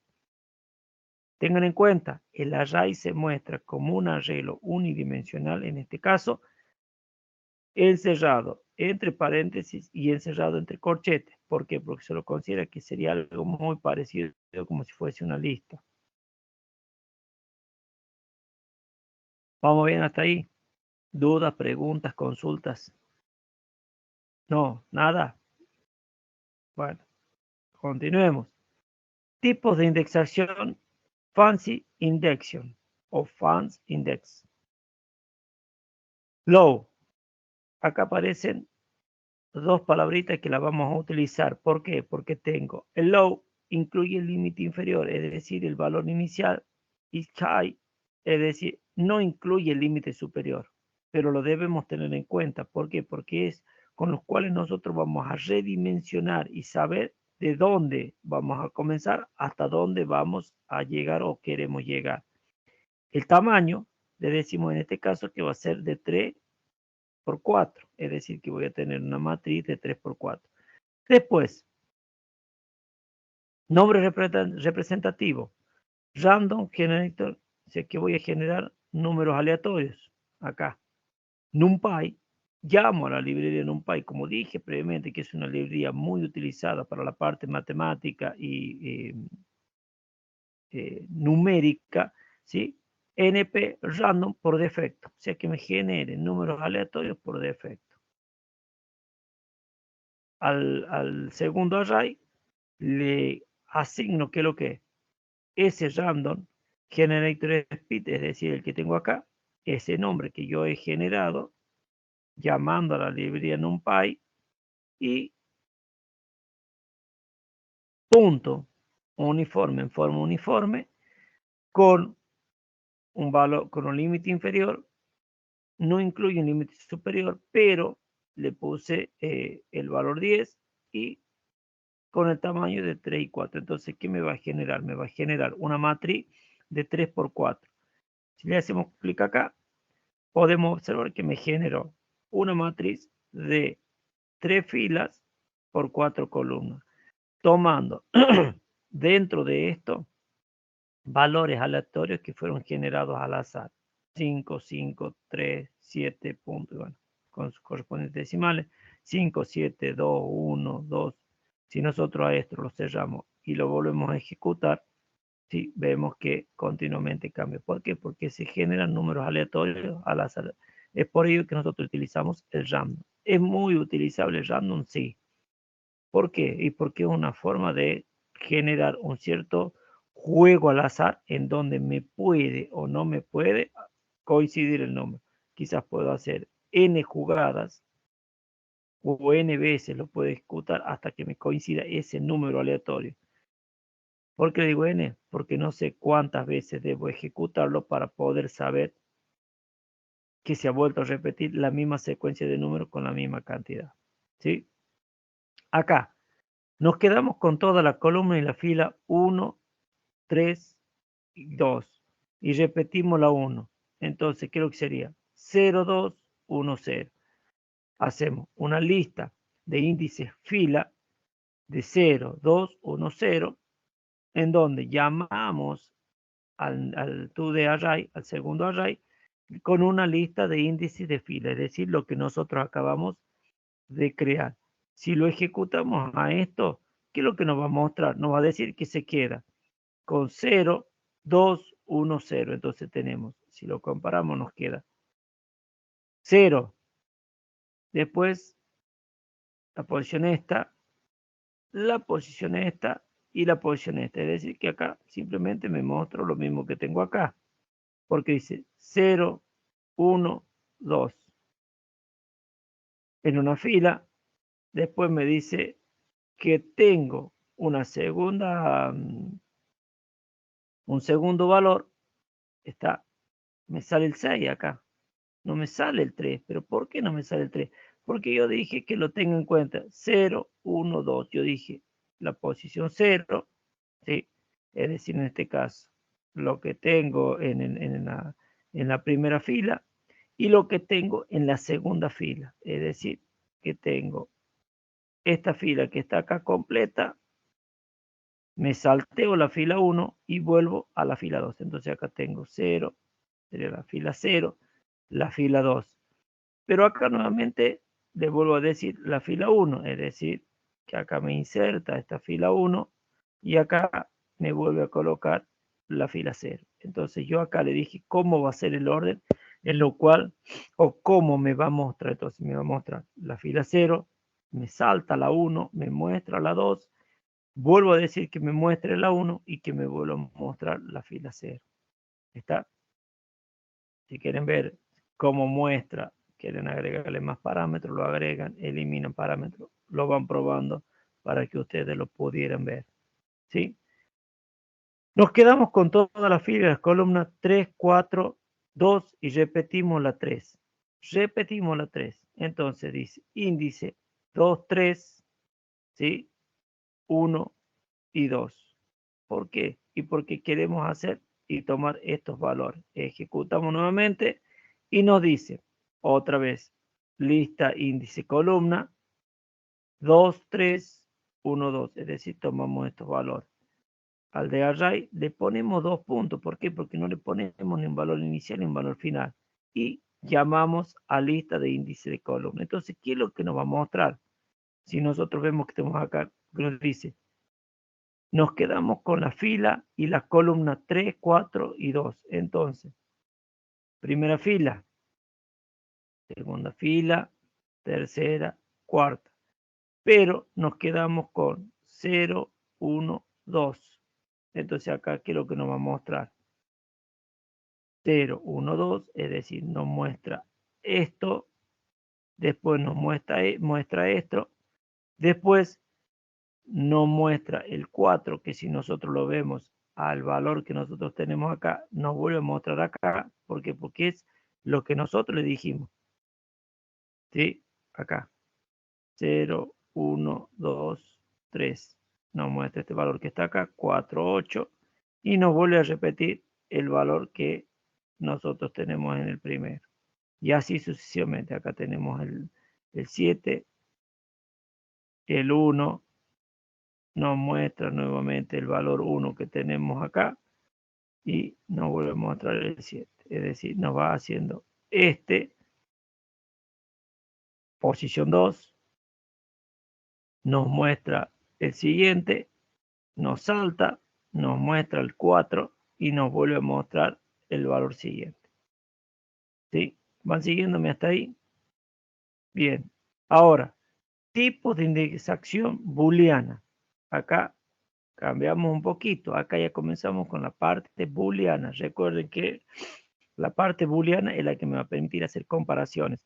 [SPEAKER 1] Tengan en cuenta, el array se muestra como un arreglo unidimensional, en este caso, encerrado entre paréntesis y encerrado entre corchetes. ¿Por qué? Porque se lo considera que sería algo muy parecido como si fuese una lista. ¿Vamos bien hasta ahí? ¿Dudas, preguntas, consultas? No, nada. Bueno, continuemos. Tipos de indexación, fancy indexion o fancy index. Low. Acá aparecen dos palabritas que las vamos a utilizar. ¿Por qué? Porque tengo el low incluye el límite inferior, es decir, el valor inicial, y high, es decir, no incluye el límite superior, pero lo debemos tener en cuenta. ¿Por qué? Porque es con los cuales nosotros vamos a redimensionar y saber de dónde vamos a comenzar hasta dónde vamos a llegar o queremos llegar. El tamaño, le decimos en este caso que va a ser de 3 por 4, es decir, que voy a tener una matriz de 3 por 4. Después, nombre representativo, random generator, o sea que voy a generar números aleatorios. Acá, NumPy, llamo a la librería NumPy, como dije previamente, que es una librería muy utilizada para la parte matemática y numérica, ¿sí? NP random por defecto, o sea que me genere números aleatorios por defecto. Al segundo array le asigno que lo que ese random generator speed, es decir, el que tengo acá, ese nombre que yo he generado llamando a la librería NumPy y punto uniforme en forma uniforme con un valor, con un límite inferior, no incluye un límite superior, pero le puse el valor 10 y con el tamaño de 3 y 4. Entonces, ¿qué me va a generar? Me va a generar una matriz de 3 por 4. Si le hacemos clic acá, podemos observar que me generó una matriz de 3 filas por 4 columnas, tomando dentro de esto valores aleatorios que fueron generados al azar. 5, 5, 3, 7 puntos, bueno, con sus correspondientes decimales. 5, 7, 2, 1, 2. Si nosotros a esto lo cerramos y lo volvemos a ejecutar, sí, vemos que continuamente cambia. ¿Por qué? Porque se generan números aleatorios al azar. Es por ello que nosotros utilizamos el random. ¿Es muy utilizable el random? Sí. ¿Por qué? Y porque es una forma de generar un cierto juego al azar en donde me puede o no me puede coincidir el número. Quizás puedo hacer n jugadas o n veces lo puedo ejecutar hasta que me coincida ese número aleatorio. ¿Por qué digo n? Porque no sé cuántas veces debo ejecutarlo para poder saber que se ha vuelto a repetir la misma secuencia de números con la misma cantidad. ¿Sí? Acá nos quedamos con toda la columna y la fila 1, 3 y 2. Y repetimos la 1. Entonces, ¿qué es lo que sería? 0, 2, 1, 0. Hacemos una lista de índices fila de 0, 2, 1, 0, en donde llamamos al to the array, al segundo array, con una lista de índices de fila, es decir, lo que nosotros acabamos de crear. Si lo ejecutamos a esto, ¿qué es lo que nos va a mostrar? Nos va a decir que se queda con 0, 2, 1, 0. Entonces tenemos, si lo comparamos, nos queda 0. Después la posición esta, la posición esta y la posición esta. Es decir, que acá simplemente me muestro lo mismo que tengo acá. Porque dice 0, 1, 2. En una fila. Después me dice que tengo una segunda, un segundo valor. Me sale el 6 acá. No me sale el 3. ¿Pero por qué no me sale el 3? Porque yo dije que lo tenga en cuenta. 0, 1, 2. Yo dije la posición 0. ¿Sí? Es decir, en este caso, lo que tengo en la primera fila y lo que tengo en la segunda fila. Es decir, que tengo esta fila que está acá completa, me salteo la fila 1 y vuelvo a la fila 2. Entonces acá tengo 0, sería la fila 0, la fila 2. Pero acá nuevamente le vuelvo a decir la fila 1, es decir, que acá me inserta esta fila 1 y acá me vuelve a colocar la fila 0. Entonces yo acá le dije cómo va a ser el orden, en lo cual, o cómo me va a mostrar. Entonces me va a mostrar la fila 0, me salta la 1, me muestra la 2, vuelvo a decir que me muestre la 1 y que me vuelva a mostrar la fila 0. ¿Está? Si quieren ver cómo muestra, quieren agregarle más parámetros, lo agregan, eliminan parámetros, lo van probando para que ustedes lo pudieran ver. ¿Sí? Nos quedamos con todas las filas, las columnas 3, 4, 2 y repetimos la 3. Repetimos la 3. Entonces dice índice 2, 3, ¿sí? 1 y 2. ¿Por qué? Y porque queremos hacer y tomar estos valores. Ejecutamos nuevamente y nos dice otra vez lista, índice, columna 2, 3, 1, 2. Es decir, tomamos estos valores. Al de array le ponemos 2 puntos. ¿Por qué? Porque no le ponemos ni un valor inicial ni un valor final. Y llamamos a lista de índice de columna. Entonces, ¿qué es lo que nos va a mostrar? Si nosotros vemos que tenemos acá, que nos dice nos quedamos con la fila y la columna 3, 4 y 2. Entonces, primera fila, segunda fila, tercera, cuarta. Pero nos quedamos con 0, 1, 2. Entonces acá, ¿qué es lo que nos va a mostrar? 0, 1, 2, es decir, nos muestra esto, después nos muestra esto, después nos muestra el 4, que si nosotros lo vemos al valor que nosotros tenemos acá, nos vuelve a mostrar acá. ¿Por qué? Porque es lo que nosotros le dijimos. ¿Sí? Acá. 0, 1, 2, 3. Nos muestra este valor que está acá, 4, 8. Y nos vuelve a repetir el valor que nosotros tenemos en el primero. Y así sucesivamente. Acá tenemos el 7, el 1, nos muestra nuevamente el valor 1 que tenemos acá y nos vuelve a mostrar el 7. Es decir, nos va haciendo posición 2, nos muestra el siguiente, nos salta, nos muestra el 4 y nos vuelve a mostrar el valor siguiente. ¿Sí? ¿Van siguiéndome hasta ahí? Bien. Ahora, tipos de indexación booleana. Acá cambiamos un poquito. Acá ya comenzamos con la parte booleana. Recuerden que la parte booleana es la que me va a permitir hacer comparaciones.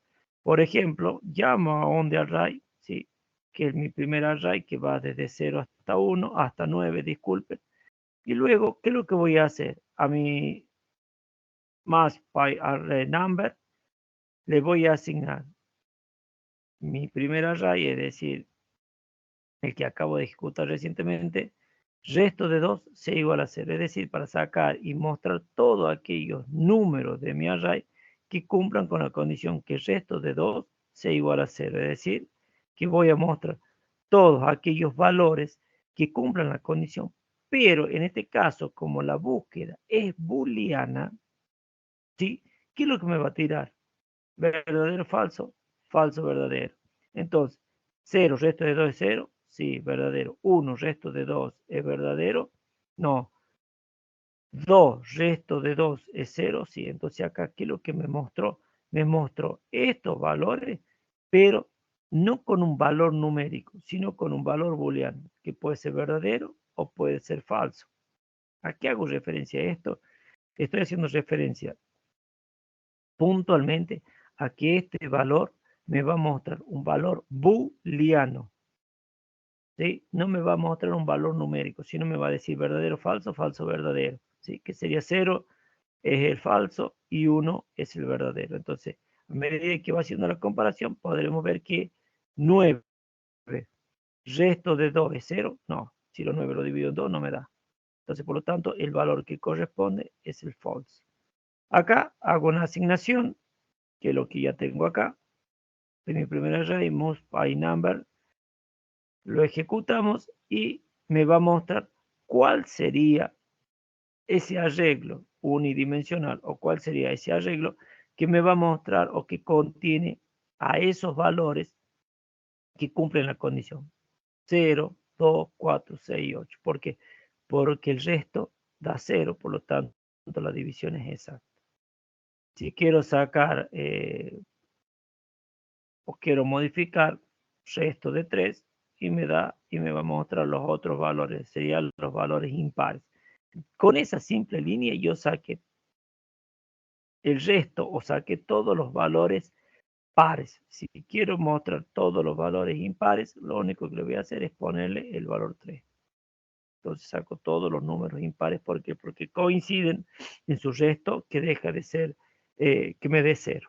[SPEAKER 1] Por ejemplo, llamo a onTheArray, ¿sí? Que es mi primer array que va desde 0 hasta 1, hasta 9, disculpen. Y luego, ¿qué es lo que voy a hacer? A mi mass by array number le voy a asignar mi primer array, es decir, el que acabo de ejecutar recientemente, resto de 2 sea igual a 0. Es decir, para sacar y mostrar todos aquellos números de mi array que cumplan con la condición que resto de 2 sea igual a 0. Es decir, que voy a mostrar todos aquellos valores que cumplan la condición. Pero en este caso, como la búsqueda es booleana, ¿sí? ¿Qué es lo que me va a tirar? ¿Verdadero o falso? Falso, verdadero. Entonces, 0, resto de 2 es 0. Sí, verdadero. 1, resto de 2 es verdadero. No. 2, resto de 2 es 0. Sí, entonces acá, ¿qué es lo que me mostró? Me mostró estos valores, pero no con un valor numérico, sino con un valor booleano, que puede ser verdadero o puede ser falso. ¿A qué hago referencia a esto? Estoy haciendo referencia puntualmente a que este valor me va a mostrar un valor booleano. ¿Sí? No me va a mostrar un valor numérico, sino me va a decir verdadero, falso, falso, verdadero. ¿Sí? Que sería 0 es el falso y 1 es el verdadero. Entonces, a medida que va haciendo la comparación, podremos ver que 9 resto de 2 es 0. No, si los 9 lo divido en 2 no me da. Entonces, por lo tanto, el valor que corresponde es el false. Acá hago una asignación, que es lo que ya tengo acá, de mi primer array, must by number, lo ejecutamos y me va a mostrar cuál sería ese arreglo unidimensional o cuál sería ese arreglo que me va a mostrar o que contiene a esos valores que cumplen la condición 0, 2, 4, 6, 8. ¿Por qué? Porque el resto da 0, por lo tanto la división es exacta. Si quiero sacar o quiero modificar resto de 3 y me va a mostrar los otros valores, serían los valores impares. Con esa simple línea yo saqué el resto o saqué todos los valores pares. Si quiero mostrar todos los valores impares, lo único que le voy a hacer es ponerle el valor 3. Entonces saco todos los números impares porque coinciden en su resto que deja de ser, que me dé 0.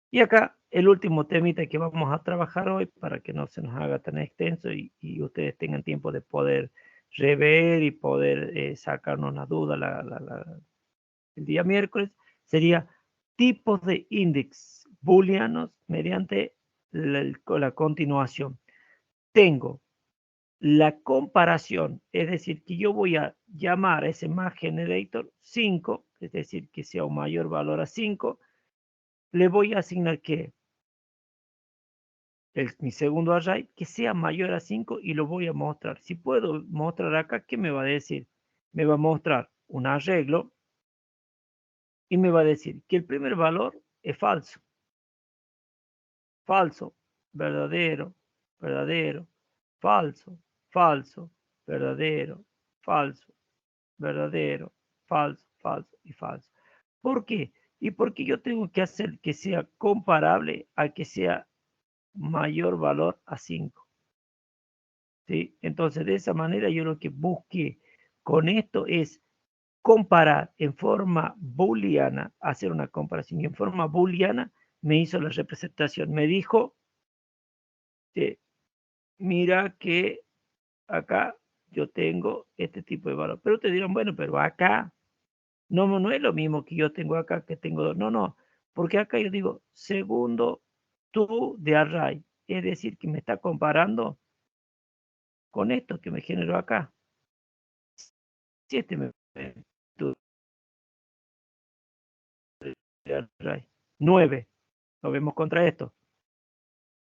[SPEAKER 1] Y acá el último temita que vamos a trabajar hoy para que no se nos haga tan extenso y ustedes tengan tiempo de poder rever y poder sacarnos la duda el día miércoles, sería tipos de índices booleanos mediante la continuación. Tengo la comparación, es decir, que yo voy a llamar a ese match generator 5, es decir, que sea un mayor valor a 5, le voy a asignar que mi segundo array que sea mayor a 5 y lo voy a mostrar. Si puedo mostrar acá, ¿qué me va a decir? Me va a mostrar un arreglo y me va a decir que el primer valor es falso. Falso, verdadero, verdadero, falso, falso, verdadero, falso, verdadero, falso, falso y falso. ¿Por qué? Y porque yo tengo que hacer que sea comparable a que sea mayor valor a 5. ¿Sí? Entonces, de esa manera yo lo que busqué con esto es comparar en forma booleana, hacer una comparación. Y en forma booleana me hizo la representación. Me dijo, mira que acá yo tengo este tipo de valor. Pero te dirán, bueno, pero acá no es lo mismo que yo tengo acá que tengo dos. No, no, porque acá yo digo segundo tú de array. Es decir, que me está comparando con esto que me generó acá. Si este me tú de array. 9. Lo vemos contra esto.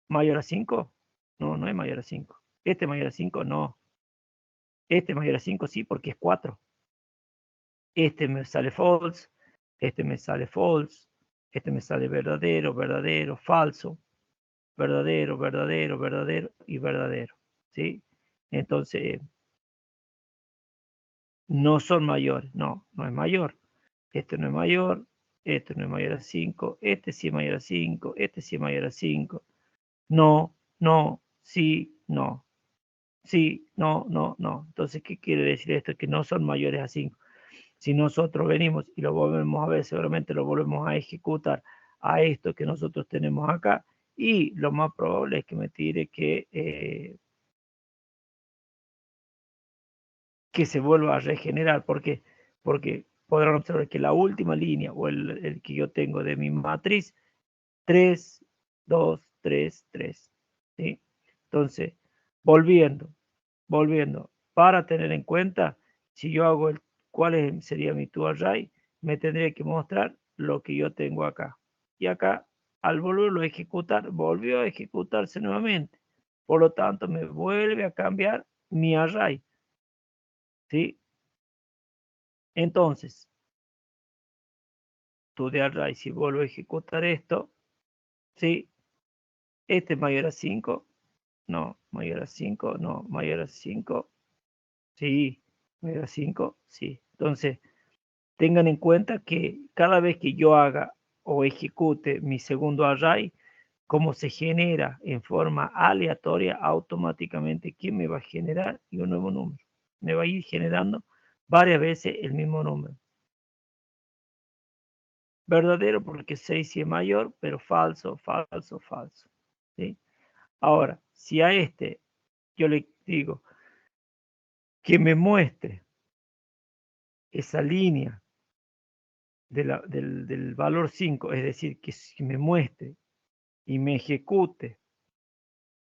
[SPEAKER 1] ¿Mayor a 5? No, no es mayor a 5. Este mayor a 5, no. Este mayor a 5 sí, porque es 4. Este me sale false, este me sale false, este me sale verdadero, verdadero, falso, verdadero, verdadero, verdadero y verdadero, ¿sí? Entonces, no son mayores, no es mayor. Este no es mayor, este no es mayor a 5, este sí es mayor a 5, este sí es mayor a 5. No, no, sí, no. Sí, no, no, no. Entonces, ¿qué quiere decir esto? Que no son mayores a 5. Si nosotros venimos y lo volvemos a ver, seguramente lo volvemos a ejecutar a esto que nosotros tenemos acá, y lo más probable es que me tire que se vuelva a regenerar. ¿Por qué? Porque podrán observar que la última línea o el que yo tengo de mi matriz, 3, 2, 3, 3. ¿Sí? Entonces, volviendo, para tener en cuenta, si yo hago cuál sería mi toArray, me tendría que mostrar lo que yo tengo acá. Y acá, al volverlo a ejecutar, volvió a ejecutarse nuevamente. Por lo tanto, me vuelve a cambiar mi array. ¿Sí? Entonces, tu de array, si vuelvo a ejecutar esto, ¿sí? Este es mayor a 5, no, mayor a 5, no, mayor a 5, sí, mayor a 5, sí. Entonces, tengan en cuenta que cada vez que yo haga o ejecute mi segundo array, como se genera en forma aleatoria, automáticamente, ¿quién me va a generar? Y un nuevo número. Me va a ir generando varias veces el mismo número. Verdadero porque 6 sí es mayor, pero falso, falso, falso. ¿Sí? Ahora, si a este yo le digo que me muestre esa línea del valor 5, es decir, que si me muestre y me ejecute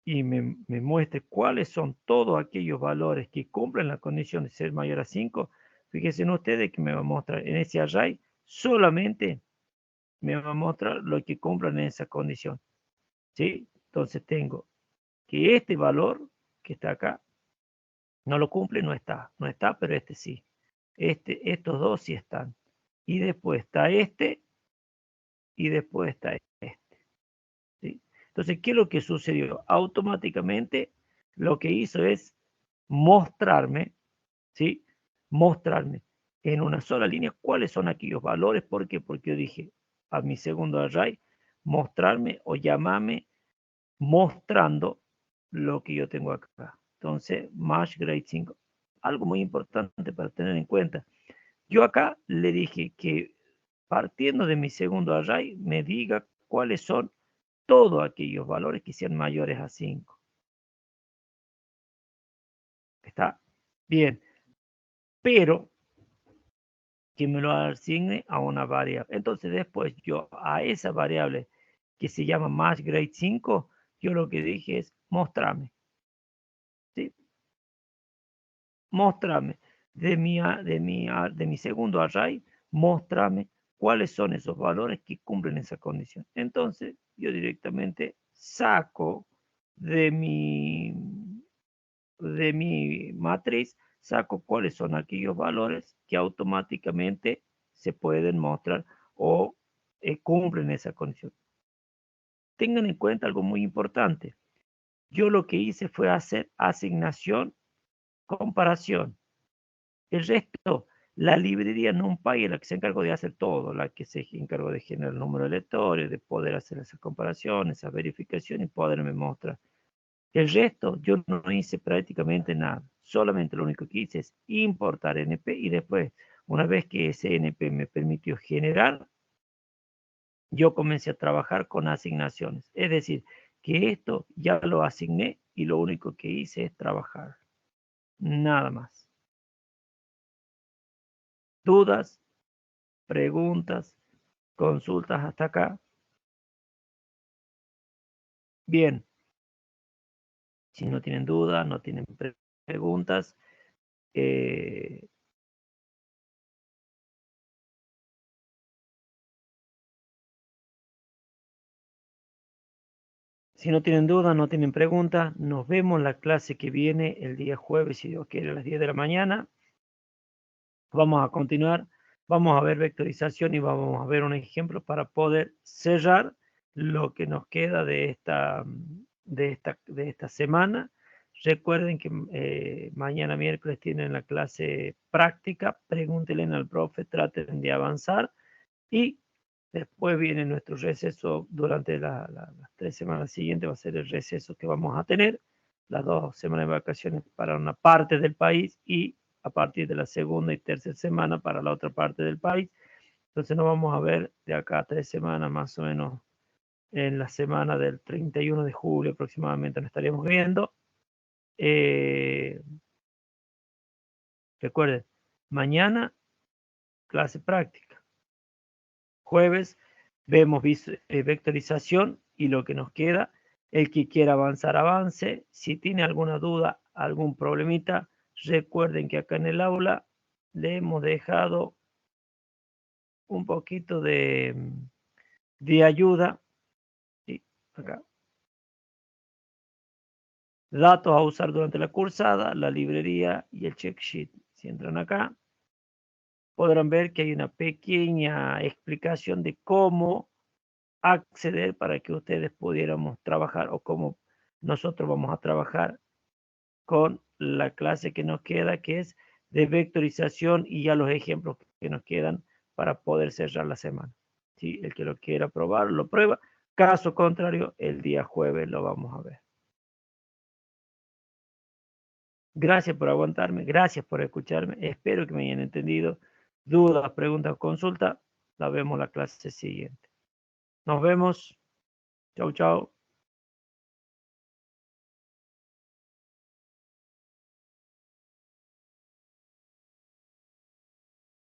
[SPEAKER 1] y me muestre cuáles son todos aquellos valores que cumplen la condición de ser mayor a 5, fíjense en ustedes que me va a mostrar en ese array solamente me va a mostrar lo que cumplan en esa condición. ¿Sí? Entonces tengo que este valor que está acá no lo cumple, no está, pero este sí. Estos dos sí están. Y después está este y después está este. ¿Sí? Entonces, ¿qué es lo que sucedió? Automáticamente lo que hizo es mostrarme, ¿sí? Mostrarme en una sola línea cuáles son aquellos valores. ¿Por qué? Porque yo dije a mi segundo array, mostrarme o llamarme mostrando lo que yo tengo acá. Entonces, match grade 5. Algo muy importante para tener en cuenta. Yo acá le dije que partiendo de mi segundo array, me diga cuáles son todos aquellos valores que sean mayores a 5. ¿Está? Bien. Pero que me lo asigne a una variable. Entonces después yo a esa variable que se llama match grade 5, yo lo que dije es mostrarme. ¿Sí? Mostrarme de mi segundo array, mostrarme cuáles son esos valores que cumplen esa condición. Entonces, yo directamente saco de mi, de mi matriz, saco cuáles son aquellos valores que automáticamente se pueden mostrar o cumplen esa condición. Tengan en cuenta algo muy importante. Yo lo que hice fue hacer asignación, comparación. El resto, la librería NumPy es la que se encargó de hacer todo, la que se encargó de generar el número de lectores, de poder hacer esas comparaciones, esas verificaciones y poderme mostrar. El resto, yo no hice prácticamente nada. Solamente lo único que hice es importar NP y después, una vez que ese NP me permitió generar, yo comencé a trabajar con asignaciones. Es decir, que esto ya lo asigné y lo único que hice es trabajar. Nada más. ¿Dudas? ¿Preguntas? ¿Consultas hasta acá? Bien. Si no tienen dudas, no tienen preguntas, eh, si no tienen dudas, no tienen preguntas, nos vemos la clase que viene el día jueves, si Dios quiere, a las 10 de la mañana. Vamos a continuar, vamos a ver vectorización y vamos a ver un ejemplo para poder cerrar lo que nos queda de esta semana. Recuerden que mañana miércoles tienen la clase práctica, pregúntenle al profe, traten de avanzar y después viene nuestro receso durante las 3 semanas siguientes, va a ser el receso que vamos a tener. las 2 semanas de vacaciones para una parte del país y a partir de la segunda y tercera semana para la otra parte del país. Entonces nos vamos a ver de acá a 3 semanas más o menos, en la semana del 31 de julio aproximadamente nos estaríamos viendo. Recuerden, mañana clase práctica. Jueves vemos vectorización y lo que nos queda. El que quiera avanzar, avance. Si tiene alguna duda, algún problemita, recuerden que acá en el aula le hemos dejado un poquito de ayuda. Sí, acá. Datos a usar durante la cursada, la librería y el check sheet. Si entran acá, podrán ver que hay una pequeña explicación de cómo acceder para que ustedes pudiéramos trabajar o cómo nosotros vamos a trabajar con la clase que nos queda, que es de vectorización y ya los ejemplos que nos quedan para poder cerrar la semana. ¿Sí? El que lo quiera probar, lo prueba. Caso contrario, el día jueves lo vamos a ver. Gracias por aguantarme, gracias por escucharme. Espero que me hayan entendido. Dudas, preguntas, consultas, la vemos la clase siguiente. Nos vemos. Chau, chau.